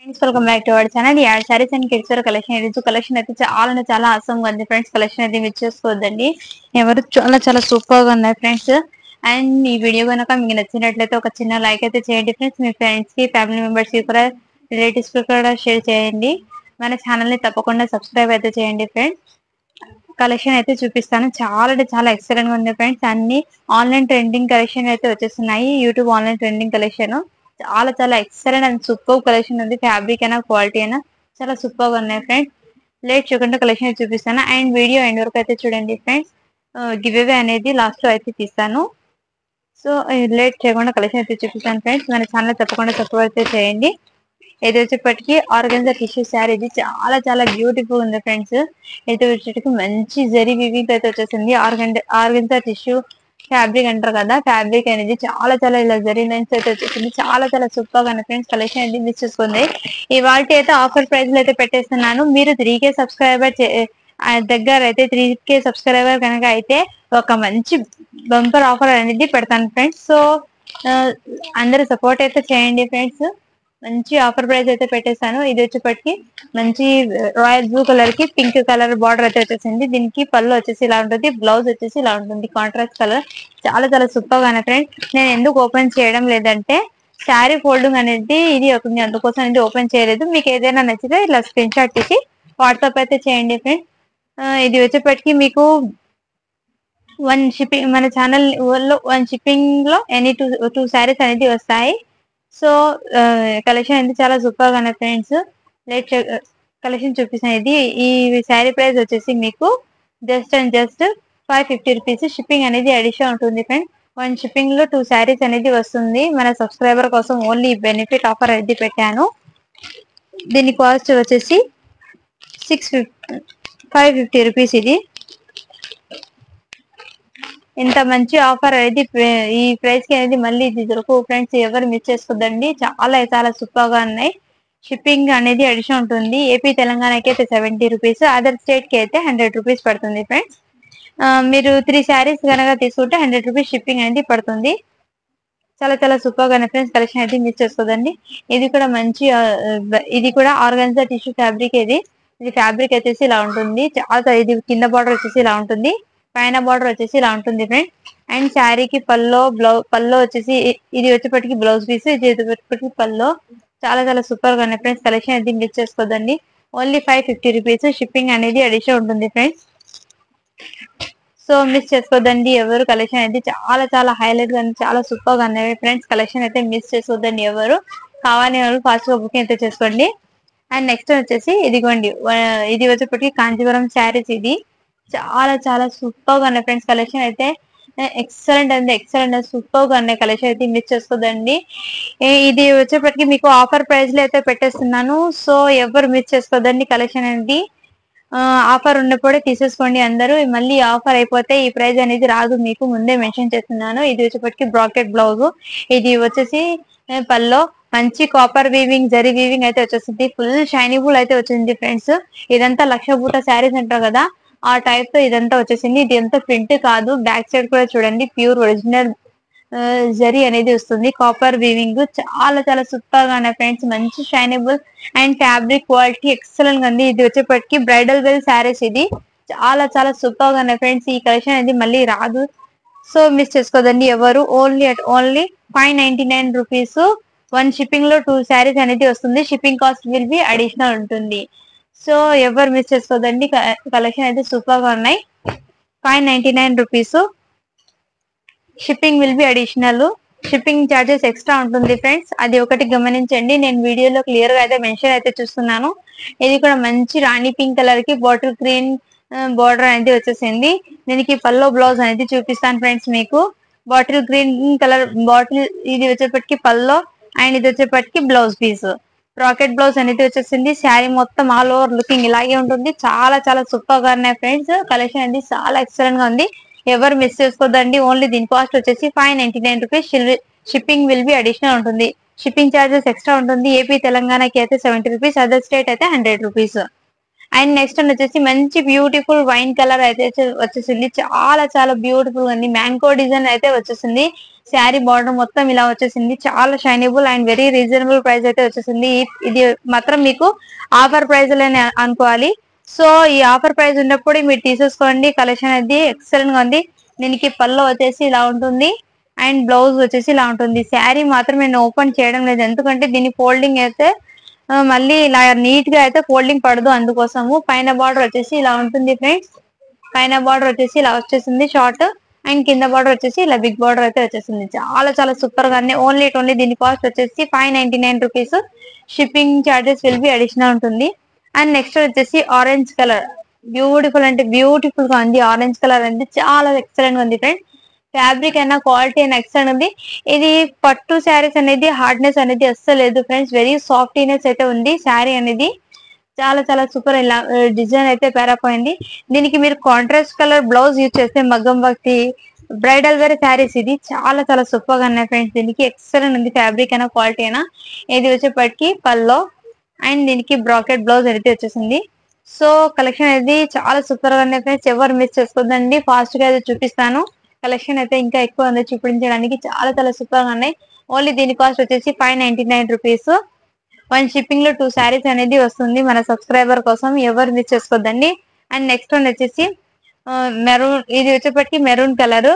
Friends welcome back to our channel. యాడ్ saris and kids wear collection అయితే చాలా అంటే చాలా అవసరంగా ఉంది ఫ్రెండ్స్. కలెక్షన్ అయితే మిస్ చేసుకోవద్దండి. ఎవరు చాలా చాలా సూపర్ గా ఉన్నాయి ఫ్రెండ్స్. అండ్ ఈ వీడియో కనుక మీకు నచ్చినట్లయితే ఒక చిన్న లైక్ అయితే చేయండి ఫ్రెండ్స్. మీ ఫ్రెండ్స్ కి ఫ్యామిలీ మెంబర్స్ కి కూడా రిలేటివ్స్ కి కూడా షేర్ చేయండి. మన ఛానల్ ని తప్పకుండా సబ్స్క్రైబ్ అయితే చేయండి ఫ్రెండ్స్. కలెక్షన్ అయితే చూపిస్తాను. చాలా అంటే చాలా ఎక్సలెంట్ గా ఉంది ఫ్రెండ్స్. అన్ని ఆన్లైన్ ట్రెండింగ్ కలెక్షన్ అయితే వచ్చేస్తున్నాయి. యూట్యూబ్ ఆన్లైన్ ట్రెండింగ్ కలెక్షన్ చాలా చాలా ఎక్సలెంట్ అండ్ సూపర్ కలెక్షన్ ఉంది. ఫ్యాబ్రిక్ అయినా క్వాలిటీ అయినా చాలా సూపర్ గా ఉన్నాయి ఫ్రెండ్స్. లేట్ చేయకుండా కలెక్షన్ చూపిస్తాను. అండ్ వీడియో ఎండ్ వరకు అయితే చూడండి ఫ్రెండ్స్. గివ్ అవే అనేది లాస్ట్ లో అయితే తీస్తాను. సో లేట్ చేయకుండా కలెక్షన్ అయితే చూపిస్తాను ఫ్రెండ్స్. మన ఛానల్ తప్పకుండా సపోర్ట్ అయితే చేయండి. ఇది వచ్చేప్పటికి ఆర్గన్జా టిష్యూ శారీ. ఇది చాలా చాలా బ్యూటిఫుల్ ఉంది ఫ్రెండ్స్. ఇది వచ్చేటికి మంచి జరీ వివింగ్ అయితే వచ్చేసింది. ఆర్గన్జా టిష్యూ ఫ్యాబ్రిక్ అంటారు కదా, ఫ్యాబ్రిక్ అనేది చాలా చాలా ఇలా జరీ లైన్స్ అయితే వచ్చేసింది. చాలా చాలా సూపర్ గా ఫ్రెండ్స్. కలెక్షన్ అనేది మిస్ చేసుకోండి. ఇవాళ అయితే ఆఫర్ ప్రైస్ లో అయితే పెట్టేస్తున్నాను. మీరు 3K సబ్స్క్రైబర్ దగ్గర అయితే 3K సబ్స్క్రైబర్ కనుక అయితే ఒక మంచి బంపర్ ఆఫర్ అనేది పెడతాను ఫ్రెండ్స్. సో అందరూ సపోర్ట్ అయితే చేయండి ఫ్రెండ్స్. మంచి ఆఫర్ ప్రైస్ అయితే పెట్టేశాను. ఇది వచ్చేప్పటికి మంచి రాయల్ బ్లూ కలర్ కి పింక్ కలర్ బార్డర్ అయితే వచ్చేసింది. దీనికి పళ్ళు వచ్చేసి ఇలా ఉంటుంది, బ్లౌజ్ వచ్చేసి ఇలా ఉంటుంది, కాంట్రాస్ట్ కలర్. చాలా చాలా సూపర్ గా ఫ్రెండ్స్. నేను ఎందుకు ఓపెన్ చేయడం లేదంటే శారీ ఫోల్డింగ్ అనేది ఇది అవుతుంది, అందుకోసం అనేది ఓపెన్ చేయలేదు. మీకు ఏదైనా నచ్చితే ఇలా స్క్రీన్ షాట్ తీసి వాట్సాప్ అయితే చేయండి ఫ్రెండ్స్. ఇది వచ్చేప్పటికి మీకు 1 షిప్పింగ్ మన ఛానల్ లో 1 షిప్పింగ్ లో ఎనీ టూ శారీస్ అనేది వస్తాయి. సో కలెక్షన్ అనేది చాలా సూపర్ గా ఫ్రెండ్స్. లైట్ కలెక్షన్ చూపిస్తాను. ఇది ఈ శారీ ప్రైస్ వచ్చేసి మీకు just and just 550 rupees. Shipping అనేది అడిషన్ ఉంటుంది ఫ్రెండ్స్. 1 షిప్పింగ్ లో 2 శారీస్ అనేది వస్తుంది. మన సబ్స్క్రైబర్ కోసం ఓన్లీ బెనిఫిట్ ఆఫర్ అనేది పెట్టాను. దీని కాస్ట్ వచ్చేసి 550 రూపీస్. ఇది ఇంత మంచి ఆఫర్ అనేది ఈ ప్రైస్ కి అనేది మళ్ళీ ఇది దొరకవు ఫ్రెండ్స్. ఎవరు మిస్ చేసుకోదండి. చాలా చాలా సూపర్ గా ఉన్నాయి. షిప్పింగ్ అనేది అడిషన్ ఉంటుంది. ఏపీ తెలంగాణకి అయితే 70 రూపీస్, అదర్ స్టేట్ కి అయితే 100 రూపీస్ పడుతుంది ఫ్రెండ్స్. మీరు 3 శారీస్ కనుక తీసుకుంటే 100 రూపీస్ షిప్పింగ్ అనేది పడుతుంది. చాలా చాలా సూపర్ గా ఫ్రెండ్స్. కలెక్షన్ అయితే మిస్ చేసుకోదండి. ఇది కూడా మంచి ఇది కూడా ఆర్గాన్జా టిష్యూ ఫ్యాబ్రిక్. ఇది ఫ్యాబ్రిక్ వచ్చేసి ఇలా ఉంటుంది. చాలా ఇది కింద బార్డర్ వచ్చేసి ఇలా ఉంటుంది, పైన బార్డర్ వచ్చేసి ఇలా ఉంటుంది ఫ్రెండ్స్. అండ్ శారీకి పల్లో వచ్చేసి ఇది వచ్చేప్పటికి బ్లౌజ్ పీస్, ఇది వచ్చేప్పటికి పల్లో. చాలా చాలా సూపర్ గా ఉన్నాయి ఫ్రెండ్స్. కలెక్షన్ అయితే మిస్ చేసుకోదండి. Only 550 rupees. షిప్పింగ్ అనేది అడిషన్ ఉంటుంది ఫ్రెండ్స్. సో మిస్ చేసుకోదండి ఎవరు. కలెక్షన్ అయితే చాలా చాలా హైలైట్ గా చాలా సూపర్ గా ఉన్నాయి ఫ్రెండ్స్. కలెక్షన్ అయితే మిస్ చేసుకోదండి ఎవరు. కావాలి వాళ్ళు ఫాస్ట్ గా బుకింగ్ అయితే చేసుకోండి. అండ్ నెక్స్ట్ వచ్చేసి ఇదిగోండి, ఇది వచ్చేప్పటికి కాంచీవరం శారీస్. ఇది చాలా చాలా సూపర్ గా ఉన్నాయి ఫ్రెండ్స్. కలెక్షన్ అయితే ఎక్సలెంట్ అండి, ఎక్సలెంట్ సూపర్ గా ఉన్నాయి. కలెక్షన్ అయితే మిస్ చేసుకోదండి. ఇది వచ్చేప్పటికి మీకు ఆఫర్ ప్రైస్ లో అయితే పెట్టేస్తున్నాను. సో ఎవరు మిస్ చేసుకోదండి. కలెక్షన్ అనేది ఆఫర్ ఉన్నప్పుడే తీసేసుకోండి అందరూ. మళ్ళీ ఆఫర్ అయిపోతే ఈ ప్రైస్ అనేది రాదు, మీకు ముందే మెన్షన్ చేస్తున్నాను. ఇది వచ్చేప్పటికి బ్రాకెట్ బ్లౌజ్. ఇది వచ్చేసి పల్లో మంచి కాపర్ వీవింగ్ జరీ వీవింగ్ అయితే వచ్చేసింది. ఫుల్ షైనింగ్ అయితే వచ్చింది ఫ్రెండ్స్. ఇదంతా లక్ష బూట శారీస్ అంటారు కదా, ఆ టైప్ తో ఇదంతా వచ్చేసింది. ఇది ఎంత ప్రింట్ కాదు. బ్యాక్ సైడ్ కూడా చూడండి, ప్యూర్ ఒరిజినల్ జరీ అనేది వస్తుంది. కాపర్ వీవింగ్ చాలా చాలా సూపర్ గా ఉన్నాయి ఫ్రెండ్స్. మంచి షైనబుల్ అండ్ ఫ్యాబ్రిక్ క్వాలిటీ ఎక్సలెంట్ గా ఉంది. ఇది వచ్చేప్పటికి బ్రైడల్ వేర్ శారీస్. ఇది చాలా చాలా సూపర్ గా ఉన్నాయి ఫ్రెండ్స్. ఈ కలెక్షన్ అనేది మళ్ళీ రాదు, సో మిస్ చేసుకోదండి ఎవరు. Only 599 rupees. 1 షిప్పింగ్ లో 2 శారీస్ అనేది వస్తుంది. Shipping cost will be additional ఉంటుంది. సో ఎవరు మిస్ చేసుకోదండి. కలెక్షన్ అయితే సూపర్ గా ఉన్నాయి. 599 rupees. Shipping will be additional. Shipping charges extra ఉంటుంది ఫ్రెండ్స్. అది ఒకటి గమనించండి. నేను వీడియోలో క్లియర్ గా అయితే మెన్షన్ అయితే చూస్తున్నాను. ఇది కూడా మంచి రాణి పింక్ కలర్ కి బాటిల్ గ్రీన్ బార్డర్ అనేది వచ్చేసింది. దీనికి పల్లో బ్లౌజ్ అనేది చూపిస్తాను ఫ్రెండ్స్ మీకు. బాటిల్ గ్రీన్ కలర్ బాటిల్ ఇది వచ్చేప్పటికి పల్లో, అండ్ ఇది వచ్చేప్పటికి బ్లౌజ్ పీస్. రాకెట్ బ్లౌజ్ అనేది వచ్చేసింది. శారీ మొత్తం ఆల్ ఓవర్ లుకింగ్ ఇలాగే ఉంటుంది. చాలా చాలా సూపర్ గా ఉన్నాయి ఫ్రెండ్స్. కలెక్షన్ అనేది చాలా ఎక్సలెంట్ గా ఉంది. ఎవరు మిస్ చేసుకోదండి. ఓన్లీ దీని కాస్ట్ వచ్చేసి 599 rupees. Shipping will be additional ఉంటుంది. షిప్పింగ్ చార్జెస్ ఎక్స్ట్రా ఉంటుంది. ఏపీ తెలంగాణకి అయితే 70 రూపీస్, అదర్ స్టేట్ అయితే 100 రూపీస్. అండ్ నెక్స్ట్ వచ్చేసి మంచి బ్యూటిఫుల్ వైన్ కలర్ అయితే వచ్చేసింది. చాలా చాలా బ్యూటిఫుల్ గా ఉంది. మ్యాంగో డిజైన్ అయితే వచ్చేసింది. శారీ బార్డర్ మొత్తం ఇలా వచ్చేసింది. చాలా షైనబుల్ అండ్ వెరీ రీజనబుల్ ప్రైస్ అయితే వచ్చేసింది. ఇది మాత్రం మీకు ఆఫర్ ప్రైస్ లోనే అనుకోవాలి. సో ఈ ఆఫర్ ప్రైస్ ఉన్నప్పుడు మీరు తీసేసుకోండి. కలెక్షన్ అనేది ఎక్సలెంట్ గా ఉంది. దీనికి పళ్ళు వచ్చేసి ఇలా ఉంటుంది అండ్ బ్లౌజ్ వచ్చేసి ఇలా ఉంటుంది. శారీ మాత్రం నేను ఓపెన్ చేయడం లేదు, ఎందుకంటే దీని ఫోల్డింగ్ అయితే మళ్ళీ ఇలా నీట్ గా అయితే ఫోల్డింగ్ పడదు, అందుకోసము. పైన బార్డర్ వచ్చేసి ఇలా ఉంటుంది ఫ్రెండ్స్. పైన బార్డర్ వచ్చేసి ఇలా వచ్చేసింది షార్ట్ అండ్ కింద బార్డర్ వచ్చేసి ఇలా బిగ్ బార్డర్ అయితే వచ్చేసింది. చాలా చాలా సూపర్ గా ఓన్లీ దీని కాస్ట్ వచ్చేసి 599 rupees. Shipping charges will be additional ఉంటుంది. అండ్ నెక్స్ట్ వచ్చేసి ఆరెంజ్ కలర్, బ్యూటిఫుల్ అంటే బ్యూటిఫుల్ గా ఉంది. ఆరెంజ్ కలర్ అనేది చాలా ఎక్సలెంట్ గా ఉంది ఫ్రెండ్స్. ఫ్యాబ్రిక్ అయినా క్వాలిటీ అయినా ఎక్సలెంట్ ఉంది. ఇది పట్టు శారీస్ అనేది హార్డ్నెస్ అనేది అస్సలు లేదు ఫ్రెండ్స్, వెరీ సాఫ్టీనెస్ అయితే ఉంది. శారీ అనేది చాలా చాలా సూపర్. ఇలా డిజైన్ అయితే పేరాపోయింది. దీనికి మీరు కాంట్రాస్ట్ కలర్ బ్లౌజ్ యూజ్ చేస్తే మగ్గం వర్క్ బ్రైడల్ వేర్ శారీస్ ఇది చాలా చాలా సూపర్ గా ఉన్నాయి ఫ్రెండ్స్. దీనికి ఎక్సలెంట్ ఉంది ఫ్యాబ్రిక్ అయినా క్వాలిటీ అయినా. ఇది వచ్చేప్పటికి పల్లో అండ్ దీనికి బ్రాకెట్ బ్లౌజ్ అయితే వచ్చేసింది. సో కలెక్షన్ అనేది చాలా సూపర్ గా ఉన్నాయి ఫ్రెండ్స్. ఎవరు మిస్ చేసుకోదండి, ఫాస్ట్ గా అయితే చూపిస్తాను. కలెక్షన్ అయితే ఇంకా ఎక్కువ ఉంది చూపించడానికి. చాలా చాలా సూపర్ గా ఉన్నాయి. ఓన్లీ దీని కాస్ట్ వచ్చేసి 599 రూపీస్. 1 షిప్పింగ్ లో 2 శారీస్ అనేది వస్తుంది మన సబ్స్క్రైబర్ కోసం. ఎవరు మిస్ చేసుకోద్దండి. అండ్ నెక్స్ట్ వన్ వచ్చేసి మెరూన్, ఇది వచ్చేప్పటికి మెరూన్ కలర్.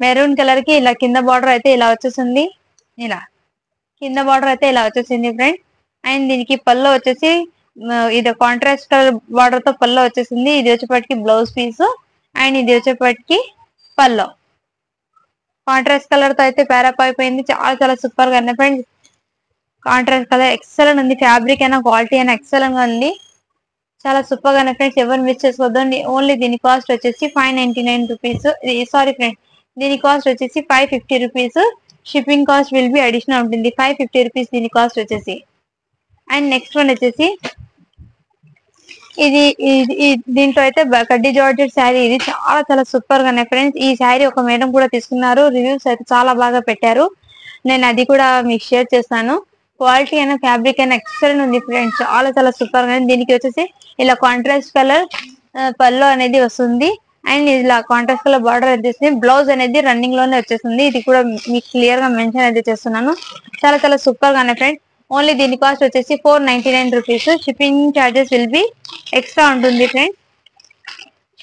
మెరూన్ కలర్ కి ఇలా కింద బార్డర్ అయితే ఇలా వచ్చేసింది. ఇలా కింద బార్డర్ అయితే ఇలా వచ్చేసింది ఫ్రెండ్. అండ్ దీనికి పళ్ళు వచ్చేసి ఇది కాంట్రాస్ట్ కలర్ బార్డర్ తో పళ్ళు వచ్చేసింది. ఇది వచ్చేప్పటికి బ్లౌజ్ పీస్ అండ్ ఇది వచ్చేప్పటికి పళ్ళు కాంట్రాస్ట్ కలర్ తో అయితే ప్యారప్ అయిపోయింది. చాలా చాలా సూపర్ గా ఉన్నాయి ఫ్రెండ్స్. కాంట్రాస్ట్ కలర్ ఎక్సలెంట్ ఉంది. ఫ్యాబ్రిక్ అయినా క్వాలిటీ అయినా ఎక్సలెంట్ గా ఉంది. చాలా సూపర్ గా ఉన్నాయి ఫ్రెండ్స్. ఎవరు మిస్ చేసుకోవద్దండి. ఓన్లీ దీని కాస్ట్ వచ్చేసి 599 రూపీస్. సారీ ఫ్రెండ్స్, దీని కాస్ట్ వచ్చేసి 550 rupees. Shipping cost will be additional ఉంటుంది. 550 రూపీస్ దీని కాస్ట్ వచ్చేసి. అండ్ నెక్స్ట్ వన్ వచ్చేసి ఇది దీంట్లో అయితే కడ్డీ జార్జెట్ శారీ. ఇది చాలా చాలా సూపర్ గా ఉన్నాయి ఫ్రెండ్స్. ఈ శారీ ఒక మేడం కూడా తీసుకున్నారు, రివ్యూస్ అయితే చాలా బాగా పెట్టారు. నేను అది కూడా మీకు షేర్ చేస్తాను. క్వాలిటీ అయినా ఫ్యాబ్రిక్ అయినా ఎక్సలెంట్ ఉంది ఫ్రెండ్స్. చాలా చాలా సూపర్ గా. దీనికి వచ్చేసి ఇలా కాంట్రాస్ట్ కలర్ పళ్ళు అనేది వస్తుంది అండ్ ఇలా కాంట్రాస్ట్ కలర్ బార్డర్ వచ్చేసి బ్లౌజ్ అనేది రన్నింగ్ లోనే వచ్చేస్తుంది. ఇది కూడా మీకు క్లియర్ గా మెన్షన్ అయితే చేస్తున్నాను. చాలా చాలా సూపర్ గా ఉన్నాయి ఫ్రెండ్స్. ఓన్లీ దీని కాస్ట్ వచ్చేసి 499 rupees. Shipping charges will be extra ఉంటుంది ఫ్రెండ్స్.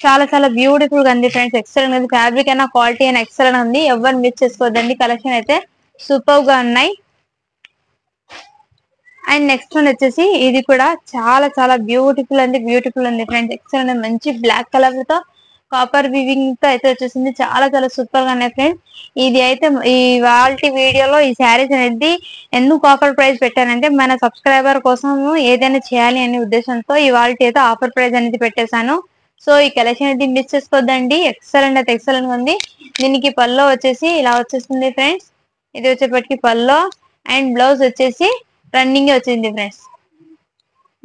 చాలా చాలా బ్యూటిఫుల్ గా ఉంది ఫ్రెండ్స్. ఎక్సలెంట్ ఉంది. ఫ్యాబ్రిక్ అయినా క్వాలిటీ అయినా ఎక్సలెంట్ ఉంది. ఎవరు మిస్ చేసుకోవద్దండి. కలెక్షన్ అయితే సూపర్ గా ఉన్నాయి. అండ్ నెక్స్ట్ వన్ వచ్చేసి ఇది కూడా చాలా చాలా బ్యూటిఫుల్ ఉంది ఫ్రెండ్స్. ఎక్సలెంట్ మంచి బ్లాక్ కలర్ తో కాపర్ వీవింగ్ తో అయితే వచ్చేసింది. చాలా చాలా సూపర్ గా ఉన్నాయి ఫ్రెండ్స్. ఇది అయితే ఈ వాల్టి వీడియోలో ఈ శారీస్ అనేది ఎందుకు ఆఫర్ ప్రైస్ పెట్టానంటే మన సబ్స్క్రైబర్ కోసం ఏదైనా చేయాలి అనే ఉద్దేశంతో ఈ వాల్టి అయితే ఆఫర్ ప్రైస్ అనేది పెట్టేశాను. సో ఈ కలెక్షన్ అనేది మిస్ చేసుకోవద్దండి. ఎక్సలెంట్ అయితే ఎక్సలెంట్ గా ఉంది. దీనికి పల్లో వచ్చేసి ఇలా వచ్చేస్తుంది ఫ్రెండ్స్. ఇది వచ్చేప్పటికి పల్లో అండ్ బ్లౌజ్ వచ్చేసి రన్నింగ్ వచ్చింది ఫ్రెండ్స్.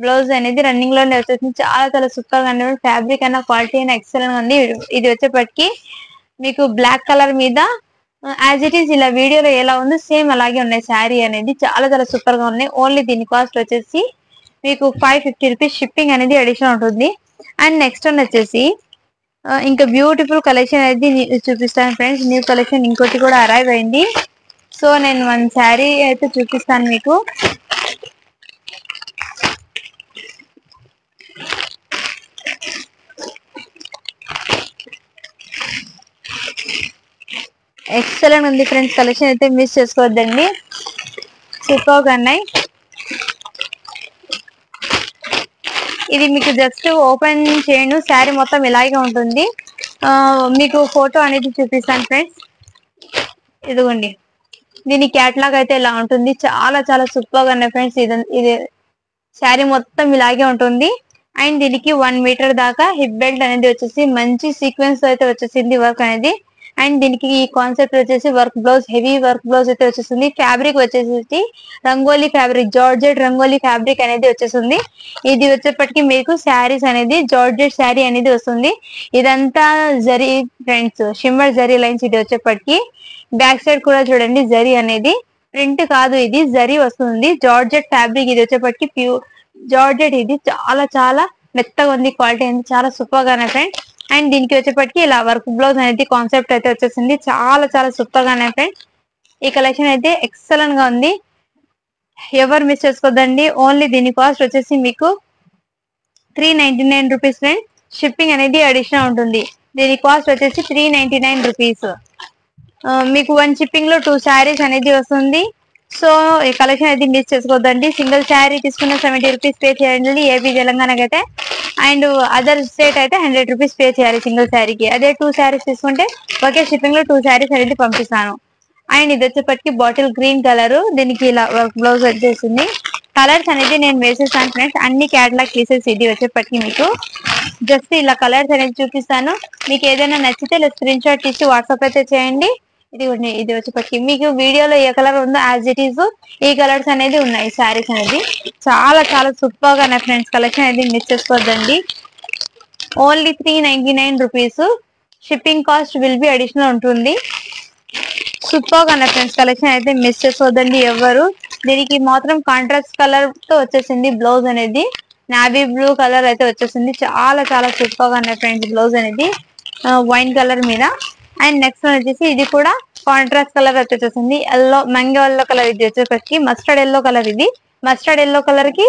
బ్లౌజ్ అనేది రన్నింగ్ లోనే వచ్చేసింది. చాలా చాలా సూపర్ గా ఉంది. ఫ్యాబ్రిక్ అయినా క్వాలిటీ అయినా ఎక్సలెంట్ గా ఉంది. ఇది వచ్చేప్పటికి మీకు బ్లాక్ కలర్ మీద యాజ్ ఇట్ ఈస్ ఇలా వీడియోలో ఎలా ఉందో సేమ్ అలాగే ఉన్నాయి. శారీ అనేది చాలా చాలా సూపర్ గా ఉన్నాయి. ఓన్లీ దీని కాస్ట్ వచ్చేసి మీకు 550 రూపీస్. షిప్పింగ్ అనేది అడిషనల్ ఉంటుంది. అండ్ నెక్స్ట్ వన్ వచ్చేసి ఇంకా బ్యూటిఫుల్ కలెక్షన్ అనేది చూపిస్తాను ఫ్రెండ్స్. న్యూ కలెక్షన్ ఇంకోటి కూడా అరైవ్ అయింది. సో నేను 1 శారీ అయితే చూపిస్తాను మీకు. ఎక్సలెంట్ ఉంది ఫ్రెండ్స్. కలెక్షన్ అయితే మిస్ చేసుకోవద్దండి. సూపర్ గా ఉన్నాయి. ఇది మీకు జస్ట్ ఓపెన్ చేయను, శారీ మొత్తం ఇలాగే ఉంటుంది. మీకు ఫోటో అనేది చూపిస్తాను ఫ్రెండ్స్. ఇదిగోండి, దీని క్యాట్లాగ్ అయితే ఇలా ఉంటుంది. చాలా చాలా సూపర్ గా ఉన్నాయి ఫ్రెండ్స్. ఇది శారీ మొత్తం ఇలాగే ఉంటుంది. అండ్ దీనికి 1 మీటర్ దాకా హిప్ బెల్ట్ అనేది వచ్చేసి మంచి సీక్వెన్స్ అయితే వచ్చేసింది వర్క్ అనేది. అండ్ దీనికి ఈ కాన్సెప్ట్ వచ్చేసి work blouse, heavy work blouse అయితే వచ్చేసింది. ఫ్యాబ్రిక్ వచ్చేసి rangoli fabric, georgette rangoli fabric అనేది వచ్చేసింది. ఇది వచ్చేప్పటికి మీకు శారీస్ అనేది జార్జెట్ శారీ అనేది వస్తుంది. ఇదంతా zari friends, shimmer zari lines. ఇది వచ్చేప్పటికి బ్యాక్ సైడ్ కూడా చూడండి, జరీ అనేది ప్రింట్ కాదు, ఇది జరీ వస్తుంది. జార్జెట్ ఫ్యాబ్రిక్ ఇది వచ్చేప్పటికి ప్యూర్ జార్జెట్. ఇది చాలా చాలా మెత్తగా ఉంది, క్వాలిటీ అనేది చాలా సూపర్ గా ఉన్నాయి ఫ్రెండ్స్. అండ్ దీనికి వచ్చేప్పటికి ఇలా వర్క్ బ్లౌజ్ అనేది కాన్సెప్ట్ అయితే వచ్చేసింది, చాలా చాలా సూపర్ గా ఉన్నాయి ఫ్రెండ్స్. ఈ కలెక్షన్ అయితే ఎక్సలెంట్ గా ఉంది, ఎవరు మిస్ చేసుకోదండి. ఓన్లీ దీని కాస్ట్ వచ్చేసి మీకు 399 రూపీస్ ఫ్రెండ్స్. షిప్పింగ్ అనేది అడిషనల్ ఉంటుంది. దీని కాస్ట్ వచ్చేసి 399 రూపీస్. మీకు 1 షిప్పింగ్ లో 2 శారీస్ అనేది వస్తుంది. సో ఈ కలెక్షన్ అయితే మిస్ చేసుకోవద్దండి. సింగిల్ శారీ తీసుకున్న 70 రూపీస్ పే చేయండి ఏపీ తెలంగాణకి అయితే. అండ్ అదర్ స్టేట్ అయితే 100 రూపీస్ పే చేయాలి సింగిల్ శారీకి. అదే 2 శారీస్ తీసుకుంటే ఒకే షిప్పింగ్ లో 2 శారీస్ అనేది పంపిస్తాను. అండ్ ఇది వచ్చేప్పటికి బాటిల్ గ్రీన్ కలర్, దీనికి ఇలా వర్క్ బ్లౌజ్ వచ్చేసింది. కలర్స్ అనేది నేను వేసేస్తాను ఫ్రెండ్స్, అన్ని క్యాటలాగ్ పీసెస్. ఇది వచ్చేప్పటికి మీకు జస్ట్ ఇలా కలర్స్ అనేది చూపిస్తాను. మీకు ఏదైనా నచ్చితే ఇలా స్క్రీన్ షాట్ తీసి వాట్సాప్ అయితే చేయండి. ఇది వచ్చేప్పటికి మీకు వీడియోలో ఏ కలర్ ఉందో యాజ్ ఇట్ ఈస్ ఈ కలర్స్ అనేది ఉన్నాయి. శారీస్ అనేది చాలా చాలా సూపర్ గా ఉన్నాయి ఫ్రెండ్స్. కలెక్షన్ అనేది మిస్ చేసుకోవద్దండి. Only 399 rupees. Shipping cost will be additional ఉంటుంది. సూపర్ గా ఉన్నాయి ఫ్రెండ్స్. కలెక్షన్ అయితే మిస్ చేసుకోవద్దండి ఎవరు. దీనికి మాత్రం కాంట్రాస్ట్ కలర్ తో వచ్చేసింది బ్లౌజ్ అనేది, నావీ బ్లూ కలర్ అయితే వచ్చేసింది. చాలా చాలా సూపర్ గా ఉన్నాయి ఫ్రెండ్స్. బ్లౌజ్ అనేది వైన్ కలర్ మీద. అండ్ నెక్స్ట్ వచ్చేసి ఇది కూడా కాంట్రాస్ట్ కలర్ వచ్చేసింది, ఎల్లో మ్యాంగో ఎల్లో కలర్. ఇది వచ్చేసరికి మస్టర్డ్ ఎల్లో కలర్. ఇది మస్టర్డ్ ఎల్లో కలర్ కి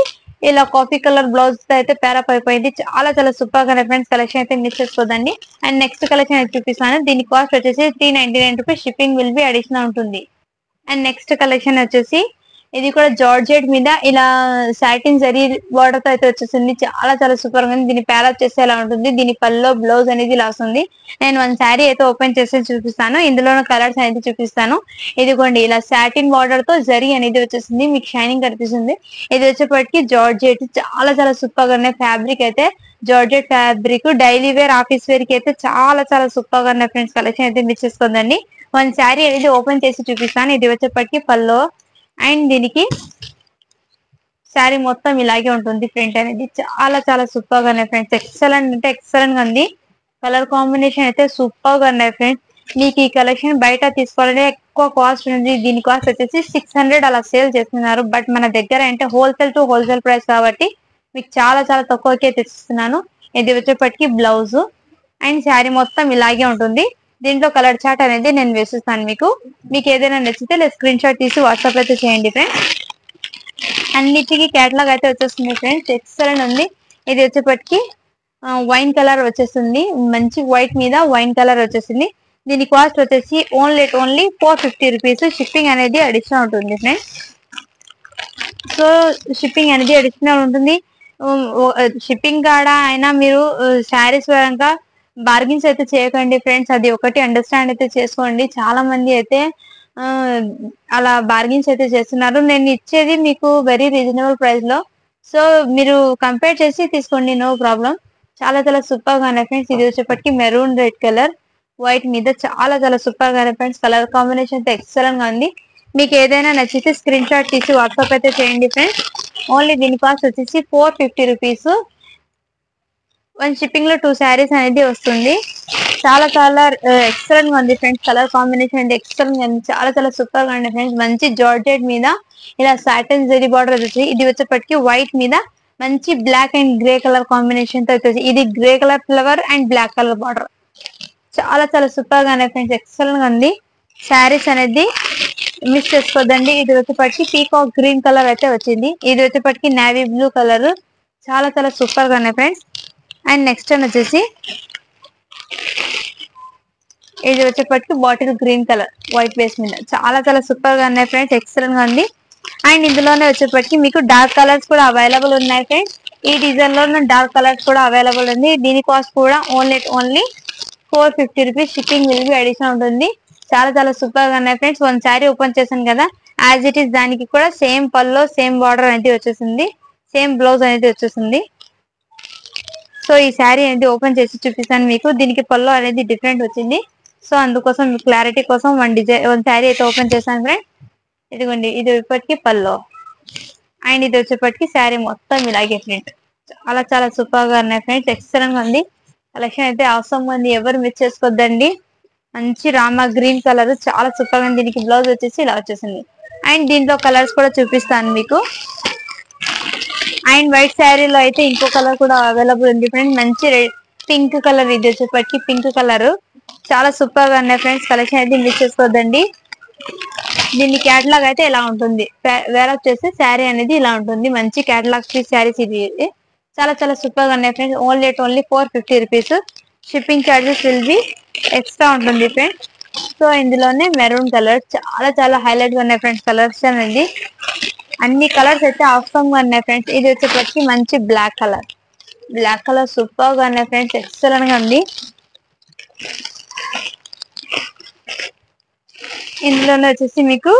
ఇలా కాఫీ కలర్ బ్లౌజ్ తో అయితే పేరప్ అయిపోయింది. చాలా చాలా సూపర్ గా ఫ్రెండ్స్. కలెక్షన్ అయితే మిస్ చేసుకోదండి. అండ్ నెక్స్ట్ కలెక్షన్ అయితే చూపిస్తాను. దీని కాస్ట్ వచ్చేసి 399 rupees. Shipping will be additional ఉంటుంది. అండ్ నెక్స్ట్ కలెక్షన్ వచ్చేసి ఇది కూడా జార్జెట్ మీద ఇలా సాటిన్ జరీ బార్డర్ తో అయితే వచ్చేసింది. చాలా చాలా సూపర్ గా ఉంది. దీన్ని పేరప్ చేస్తే ఎలా ఉంటుంది. దీని పల్లో బ్లౌజ్ అనేది ఇలా వస్తుంది. నేను 1 శారీ అయితే ఓపెన్ చేసి చూపిస్తాను, ఇందులో కలర్స్ అనేది చూపిస్తాను. ఇదిగోండి ఇలా సాటిన్ బార్డర్ తో జరీ అనేది వచ్చేసింది, మీకు షైనింగ్ కనిపిస్తుంది. ఇది వచ్చేప్పటికి జార్జెట్, చాలా చాలా సూపర్ గా ఉన్నాయి. ఫ్యాబ్రిక్ అయితే georgette fabric, daily wear office wear కి అయితే చాలా చాలా సూపర్ గా ఉన్నాయి ఫ్రెండ్స్. కలెక్షన్ అయితే మిస్ చేసుకోండి. 1 శారీ అనేది ఓపెన్ చేసి చూపిస్తాను. ఇది వచ్చేప్పటికి పల్లో. అండ్ దీనికి శారీ మొత్తం ఇలాగే ఉంటుంది. ప్రింట్ అనేది చాలా చాలా సూపర్ గా ఉన్నాయి ఫ్రెండ్స్. ఎక్సలెంట్ అంటే ఎక్సలెంట్ గా ఉంది. కలర్ కాంబినేషన్ అయితే సూపర్ గా ఉన్నాయి ఫ్రెండ్స్. మీకు ఈ కలెక్షన్ బయట తీసుకోవాలంటే ఎక్కువ కాస్ట్ ఉంది. దీని కాస్ట్ వచ్చేసి 600 అలా సేల్ చేస్తున్నారు. బట్ మన దగ్గర అంటే హోల్సేల్ టు హోల్సేల్ ప్రైస్ కాబట్టి మీకు చాలా చాలా తక్కువకే తెచ్చిస్తున్నాను. ఇది వచ్చేప్పటికి బ్లౌజ్. అండ్ శారీ మొత్తం ఇలాగే ఉంటుంది. దీంట్లో కలర్ చార్ట్ అనేది నేను వేసిస్తాను. మీకు ఏదైనా నచ్చితే స్క్రీన్ షాట్ తీసి వాట్సాప్ అయితే చేయండి ఫ్రెండ్స్. అన్నిటికీ క్యాటలాగ్ అయితే వచ్చేస్తుంది ఫ్రెండ్స్. ఎక్సలెంట్ ఉంది. ఇది వచ్చేప్పటికి వైన్ కలర్ వచ్చేస్తుంది, మంచి వైట్ మీద వైన్ కలర్ వచ్చేసింది. దీని కాస్ట్ వచ్చేసి ఓన్లీ 450 రూపీస్. షిప్పింగ్ అనేది అడిషనల్ ఉంటుంది ఫ్రెండ్స్. సో షిప్పింగ్ అనేది అడిషనల్ ఉంటుంది. షిప్పింగ్ కాడ అయినా మీరు శారీస్ పరంగా బార్గెన్స్ అయితే చేయకండి ఫ్రెండ్స్. అది ఒకటి అండర్స్టాండ్ అయితే చేసుకోండి. చాలా మంది అయితే అలా బార్గెన్స్ అయితే చేస్తున్నారు. నేను ఇచ్చేది మీకు వెరీ రీజనబుల్ ప్రైస్ లో. సో మీరు కంపేర్ చేసి తీసుకోండి, నో ప్రాబ్లం. చాలా చాలా సూపర్ గా ఉన్నాయి ఫ్రెండ్స్. ఇది వచ్చేప్పటికి మెరూన్ రెడ్ కలర్ వైట్ మీద చాలా చాలా సూపర్ గా ఉన్నాయి ఫ్రెండ్స్. కలర్ కాంబినేషన్ అయితే ఎక్సలెంట్ గా ఉంది. మీకు ఏదైనా నచ్చితే స్క్రీన్ షాట్ తీసి వాట్సాప్ అయితే చేయండి ఫ్రెండ్స్. ఓన్లీ దీని కాస్ట్ వచ్చేసి 450 రూపీస్. 1 షిప్పింగ్ లో 2 శారీస్ అనేది వస్తుంది. చాలా చాలా ఎక్సలెంట్ గా ఉంది ఫ్రెండ్స్. కలర్ కాంబినేషన్ అంటే ఎక్సలెంట్ గా ఉంది, చాలా చాలా సూపర్ గా ఉంది ఫ్రెండ్స్. మంచి జార్జెట్ మీద ఇలా సాటిన్ జరీ బార్డర్ వచ్చి, ఇది వచ్చేప్పటికి వైట్ మీద మంచి black and grey colour combination తో వచ్చేసి, ఇది grey colour flower and black colour border. చాలా చాలా సూపర్ గా ఉన్నాయి ఫ్రెండ్స్. ఎక్సలెంట్ గా ఉంది. శారీస్ అనేది మిస్ చేసుకోవద్దండి. ఇది వచ్చేప్పటికి పీకాక్ గ్రీన్ కలర్ అయితే వచ్చింది. ఇది వచ్చేప్పటికి నేవీ బ్లూ కలర్. చాలా చాలా సూపర్ గా ఉన్నాయి ఫ్రెండ్స్. అండ్ నెక్స్ట్ వన్ వచ్చేసి ఇది వచ్చేప్పటికి bottle green colour white base మీద చాలా చాలా సూపర్ గా ఉన్నాయి ఫ్రెండ్స్. ఎక్సలెంట్ గా ఉంది. అండ్ ఇందులోనే వచ్చేప్పటికి మీకు డార్క్ కలర్స్ కూడా అవైలబుల్ ఉన్నాయి ఫ్రెండ్స్. ఈ డిజైన్ లో డార్క్ కలర్స్ కూడా అవైలబుల్ ఉంది. దీని కాస్ట్ కూడా only 450 rupees. Shipping will be additional ఉంటుంది. చాలా చాలా సూపర్ గా ఉన్నాయి ఫ్రెండ్స్. 1 శారీ ఓపెన్ చేశాను కదా, యాజ్ ఇట్ ఈస్ దానికి కూడా సేమ్ పల్లో సేమ్ బార్డర్ అనేది వచ్చేసింది, సేమ్ బ్లౌజ్ అనేది వచ్చేసింది. సో ఈ శారీ అనేది ఓపెన్ చేసి చూపిస్తాను మీకు. దీనికి పల్లో అనేది డిఫరెంట్ వచ్చింది. సో అందుకోసం మీకు క్లారిటీ కోసం 1 శారీ అయితే ఓపెన్ చేశాను ఫ్రెండ్స్. ఇదిగోండి, ఇది ఇప్పటికి పల్లో. అండ్ ఇది వచ్చేప్పటికి శారీ మొత్తం ఇలాగే ప్రింట్. చాలా చాలా సూపర్ గా ఉన్నాయి ఫ్రెండ్స్. ఎక్సలెంట్ గా ఉంది. కలెక్షన్ అయితే అవసరం ఉంది, ఎవరు మిస్ చేసుకోవద్దండి. మంచి రామా గ్రీన్ కలర్ చాలా సూపర్ గా ఉంది. దీనికి బ్లౌజ్ వచ్చేసి ఇలా వచ్చేసింది. అండ్ దీంట్లో కలర్స్ కూడా చూపిస్తాను మీకు. అండ్ వైట్ శారీలో అయితే ఇంకో కలర్ కూడా అవైలబుల్ ఉంది ఫ్రెండ్స్. మంచి పింక్ కలర్, ఇది వచ్చేప్పటికి పింక్ కలర్ చాలా సూపర్ గా ఉన్నాయి ఫ్రెండ్స్. కలెక్షన్ అయితే మిస్ చేసుకోవద్దండి. దీని క్యాటలాగ్ అయితే ఇలా ఉంటుంది. వేరే వచ్చేసి శారీ అనేది ఇలా ఉంటుంది. మంచి క్యాటలాగ్ పీస్ శారీస్ ఇది చాలా చాలా సూపర్ గా ఉన్నాయి friends. Only 450 rupees. Shipping charges will be extra ఉంటుంది ఫ్రెండ్స్. సో ఇందులోనే మెరూన్ కలర్ చాలా చాలా హైలైట్ గా ఉన్నాయి ఫ్రెండ్స్. కలర్స్ అనేది అన్ని కలర్స్ అయితే ఆసమ్ గా ఉన్నాయి ఫ్రెండ్స్. ఇది వచ్చేప్పటికి మంచి బ్లాక్ కలర్ సూపర్ గా ఉన్నాయి ఫ్రెండ్స్. ఎక్సలెంట్ గా ఉంది. ఇందులోనే వచ్చేసి మీకు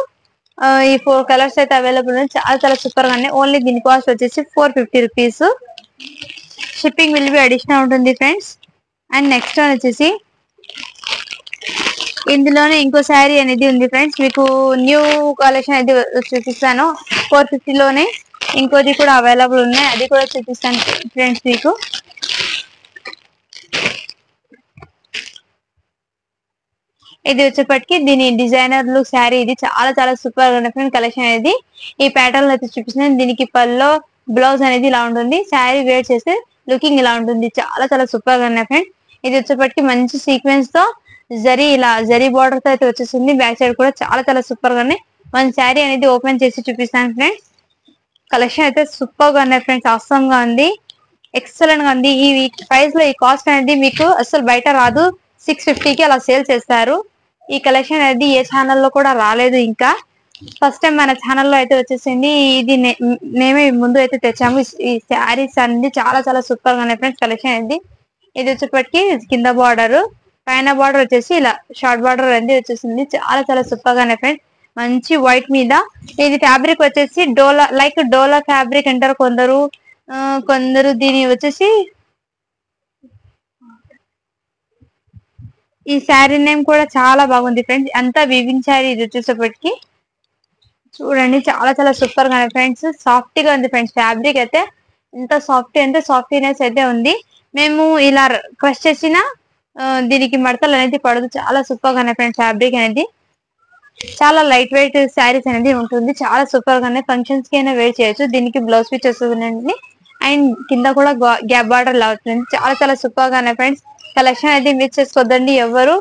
ఈ 4 కలర్స్ అయితే అవైలబుల్ ఉన్నాయి. చాలా చాలా సూపర్ గా ఉన్నాయి. ఓన్లీ దీని కాస్ట్ వచ్చేసి 450 rupees. Shipping will be additional ఉంటుంది ఫ్రెండ్స్. అండ్ నెక్స్ట్ వన్ వచ్చేసి ఇందులోనే ఇంకో శారీ అనేది ఉంది ఫ్రెండ్స్. మీకు న్యూ కలెక్షన్ అయితే చూపిస్తాను. 450 లోనే ఇంకోది కూడా అవైలబుల్ ఉన్నాయి, అది కూడా చూపిస్తాను ఫ్రెండ్స్ మీకు. ఇది వచ్చేప్పటికి దీని డిజైనర్ లుక్ శారీ. ఇది చాలా చాలా సూపర్ గా ఉంది ఫ్రెండ్స్. కలెక్షన్ అనేది ఈ ప్యాటర్న్ అయితే చూపిస్తున్నాను. దీనికి పల్లో బ్లౌజ్ అనేది ఇలా ఉంటుంది. శారీ వేర్ చేస్తే లుకింగ్ ఇలా ఉంటుంది. చాలా చాలా సూపర్ గా ఉన్నాయి ఫ్రెండ్స్. ఇది వచ్చేప్పటికి మంచి సీక్వెన్స్ తో జరీ బార్డర్ తో అయితే వచ్చేసింది. బ్యాక్ సైడ్ కూడా చాలా చాలా సూపర్ గా ఉన్నాయి. మన శారీ అనేది ఓపెన్ చేసి చూపిస్తాను ఫ్రెండ్స్. కలెక్షన్ అయితే సూపర్ గా ఉన్నాయి ఫ్రెండ్స్. ఆసమ్ గా ఉంది, ఎక్సలెంట్ గా ఉంది. ఈ ప్రైస్ లో ఈ కాస్ట్ అనేది మీకు అసలు బయట రాదు. 650కి అలా సేల్ చేస్తారు. ఈ కలెక్షన్ అనేది ఏ ఛానల్లో కూడా రాలేదు. ఇంకా ఫస్ట్ టైం మన ఛానల్లో అయితే వచ్చేసింది. ఇది మేమే ముందు అయితే తెచ్చాము. ఈ శారీస్ అనేది చాలా చాలా సూపర్ గా ఉన్నాయి ఫ్రెండ్స్. కలెక్షన్ అనేది ఇది వచ్చేప్పటికి కింద బార్డర్, పైన బార్డర్ వచ్చేసి ఇలా షార్ట్ బార్డర్ అనేది వచ్చేసింది. చాలా చాలా సూపర్ గా ఉన్నాయి ఫ్రెండ్స్. మంచి వైట్ మీద ఇది ఫ్యాబ్రిక్ వచ్చేసి డోలా ఫ్యాబ్రిక్ అంటారు కొందరు దీని వచ్చేసి ఈ శారీ నేమ్ కూడా చాలా బాగుంది ఫ్రెండ్స్. అంతా వివింగ్ శారీ. ఇది వచ్చేసేపటికి చూడండి చాలా చాలా సూపర్ గా ఫ్రెండ్స్. సాఫ్ట్ గా ఉంది ఫ్రెండ్స్. ఫ్యాబ్రిక్ అయితే ఎంత సాఫ్ట్నెస్ అయితే ఉంది. మేము ఇలా క్రష్ చేసిన దీనికి మడతలు అనేది పడదు. చాలా సూపర్ గా ఫ్రెండ్స్. ఫ్యాబ్రిక్ అనేది చాలా లైట్ వెయిట్ శారీస్ అనేది ఉంటుంది. చాలా సూపర్ గా ఫంక్షన్స్ కి అయినా వేర్ చేయొచ్చు. దీనికి బ్లౌజ్ పీస్ వస్తుంది అండ్ కింద కూడా గ్యాప్ బార్డర్ లా అవుతుంది. చాలా చాలా సూపర్ గా ఫ్రెండ్స్. కలెక్షన్ అయితే మిస్ చేసుకోవద్దండి ఎవరు.